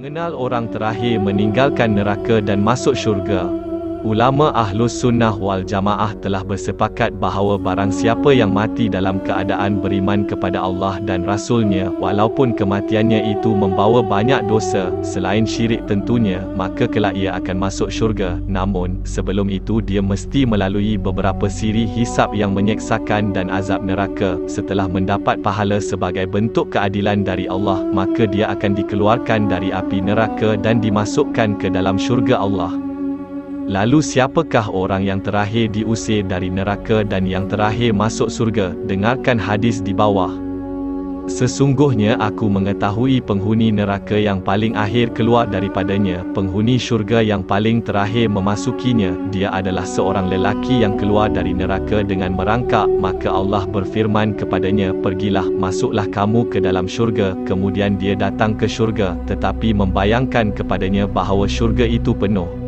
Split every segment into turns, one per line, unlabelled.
Mengenal orang terakhir meninggalkan neraka dan masuk syurga. Ulama Ahlus Sunnah wal Jamaah telah bersepakat bahawa barang siapa yang mati dalam keadaan beriman kepada Allah dan Rasul-Nya, walaupun kematiannya itu membawa banyak dosa, selain syirik tentunya, maka kelak ia akan masuk syurga. Namun, sebelum itu dia mesti melalui beberapa siri hisab yang menyeksakan dan azab neraka. Setelah mendapat pahala sebagai bentuk keadilan dari Allah, maka dia akan dikeluarkan dari api neraka dan dimasukkan ke dalam syurga Allah. Lalu siapakah orang yang terakhir diusir dari neraka dan yang terakhir masuk surga? Dengarkan hadis di bawah. Sesungguhnya aku mengetahui penghuni neraka yang paling akhir keluar daripadanya, penghuni syurga yang paling terakhir memasukinya. Dia adalah seorang lelaki yang keluar dari neraka dengan merangkak. Maka Allah berfirman kepadanya, "Pergilah, masuklah kamu ke dalam syurga." Kemudian dia datang ke syurga, tetapi membayangkan kepadanya bahawa syurga itu penuh.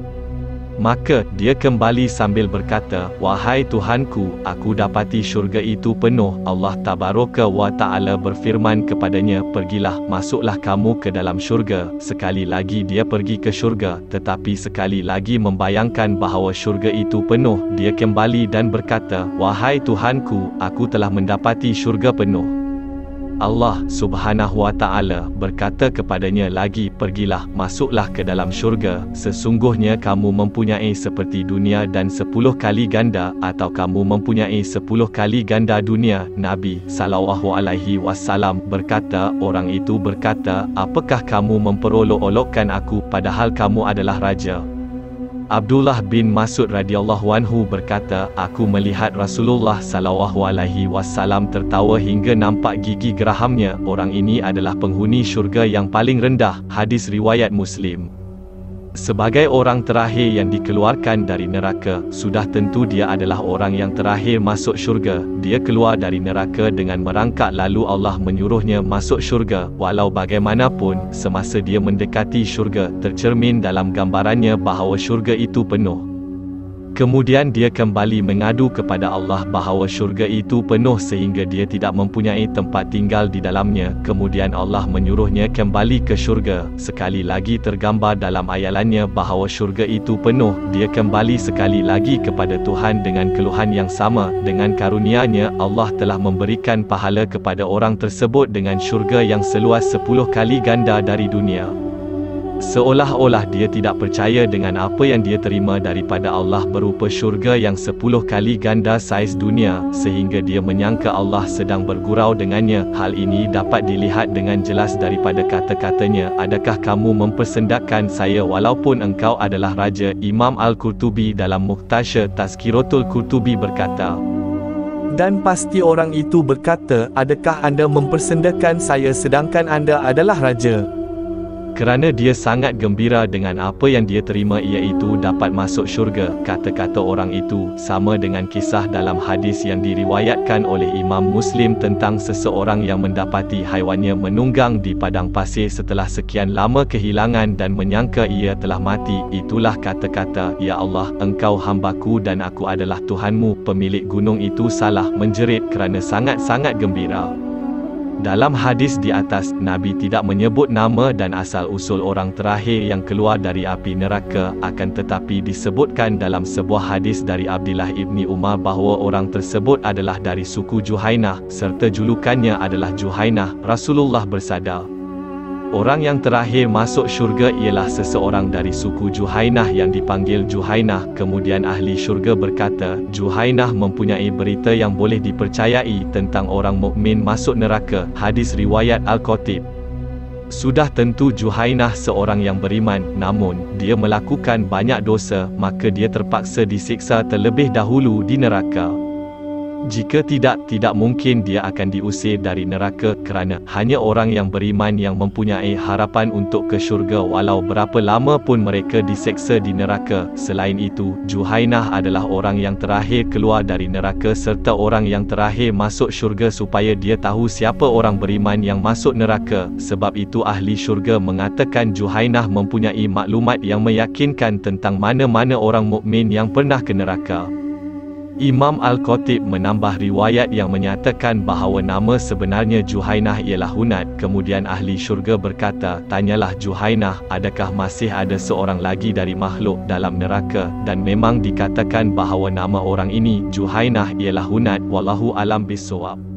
Maka, dia kembali sambil berkata, "Wahai Tuhanku, aku dapati syurga itu penuh." Allah Tabaraka wa Ta'ala berfirman kepadanya, "Pergilah, masuklah kamu ke dalam syurga." Sekali lagi dia pergi ke syurga, tetapi sekali lagi membayangkan bahawa syurga itu penuh. Dia kembali dan berkata, "Wahai Tuhanku, aku telah mendapati syurga penuh." Allah Subhanahu wa Ta'ala berkata kepadanya lagi, "Pergilah, masuklah ke dalam syurga. Sesungguhnya kamu mempunyai seperti dunia dan 10 kali ganda, atau kamu mempunyai 10 kali ganda dunia." Nabi SAW berkata, orang itu berkata, "Apakah kamu memperolok-olokkan aku padahal kamu adalah raja?" Abdullah bin Mas'ud radhiyallahu anhu berkata, "Aku melihat Rasulullah SAW tertawa hingga nampak gigi gerahamnya. Orang ini adalah penghuni syurga yang paling rendah." Hadis riwayat Muslim. Sebagai orang terakhir yang dikeluarkan dari neraka, sudah tentu dia adalah orang yang terakhir masuk syurga. Dia keluar dari neraka dengan merangkak, lalu Allah menyuruhnya masuk syurga. Walau bagaimanapun, semasa dia mendekati syurga, tercermin dalam gambarannya bahawa syurga itu penuh. Kemudian dia kembali mengadu kepada Allah bahawa syurga itu penuh sehingga dia tidak mempunyai tempat tinggal di dalamnya. Kemudian Allah menyuruhnya kembali ke syurga. Sekali lagi tergambar dalam ayalannya bahawa syurga itu penuh. Dia kembali sekali lagi kepada Tuhan dengan keluhan yang sama. Dengan karunia-Nya, Allah telah memberikan pahala kepada orang tersebut dengan syurga yang seluas 10 kali ganda dari dunia. Seolah-olah dia tidak percaya dengan apa yang dia terima daripada Allah berupa syurga yang 10 kali ganda saiz dunia, sehingga dia menyangka Allah sedang bergurau dengannya. Hal ini dapat dilihat dengan jelas daripada kata-katanya, "Adakah kamu mempersendakkan saya walaupun engkau adalah raja?" Imam Al-Qurtubi dalam Mukhtasar Tazkiratul Qurtubi berkata, "Dan pasti orang itu berkata, 'Adakah anda mempersendakan saya sedangkan anda adalah raja?' Kerana dia sangat gembira dengan apa yang dia terima, iaitu dapat masuk syurga." Kata-kata orang itu sama dengan kisah dalam hadis yang diriwayatkan oleh Imam Muslim tentang seseorang yang mendapati haiwannya menunggang di padang pasir setelah sekian lama kehilangan dan menyangka ia telah mati. Itulah kata-kata, "Ya Allah, engkau hambaku dan aku adalah Tuhanmu." Pemilik gunung itu salah menjerit kerana sangat-sangat gembira. Dalam hadis di atas, Nabi tidak menyebut nama dan asal-usul orang terakhir yang keluar dari api neraka, akan tetapi disebutkan dalam sebuah hadis dari Abdullah ibni Umar bahawa orang tersebut adalah dari suku Juhainah, serta julukannya adalah Juhainah. Rasulullah bersabda, "Orang yang terakhir masuk syurga ialah seseorang dari suku Juhainah yang dipanggil Juhainah." Kemudian ahli syurga berkata, "Juhainah mempunyai berita yang boleh dipercayai tentang orang mukmin masuk neraka." Hadis riwayat Al-Khatib. Sudah tentu Juhainah seorang yang beriman, namun dia melakukan banyak dosa, maka dia terpaksa disiksa terlebih dahulu di neraka. Jika tidak mungkin dia akan diusir dari neraka, kerana hanya orang yang beriman yang mempunyai harapan untuk ke syurga walau berapa lama pun mereka diseksa di neraka. Selain itu, Juhainah adalah orang yang terakhir keluar dari neraka serta orang yang terakhir masuk syurga supaya dia tahu siapa orang beriman yang masuk neraka. Sebab itu ahli syurga mengatakan Juhainah mempunyai maklumat yang meyakinkan tentang mana-mana orang mukmin yang pernah ke neraka. Imam Al-Khatib menambah riwayat yang menyatakan bahawa nama sebenarnya Juhainah ialah Hunad. Kemudian ahli syurga berkata, tanyalah Juhainah, adakah masih ada seorang lagi dari makhluk dalam neraka? Dan memang dikatakan bahawa nama orang ini, Juhainah, ialah Hunad. Wallahu alam bissawab.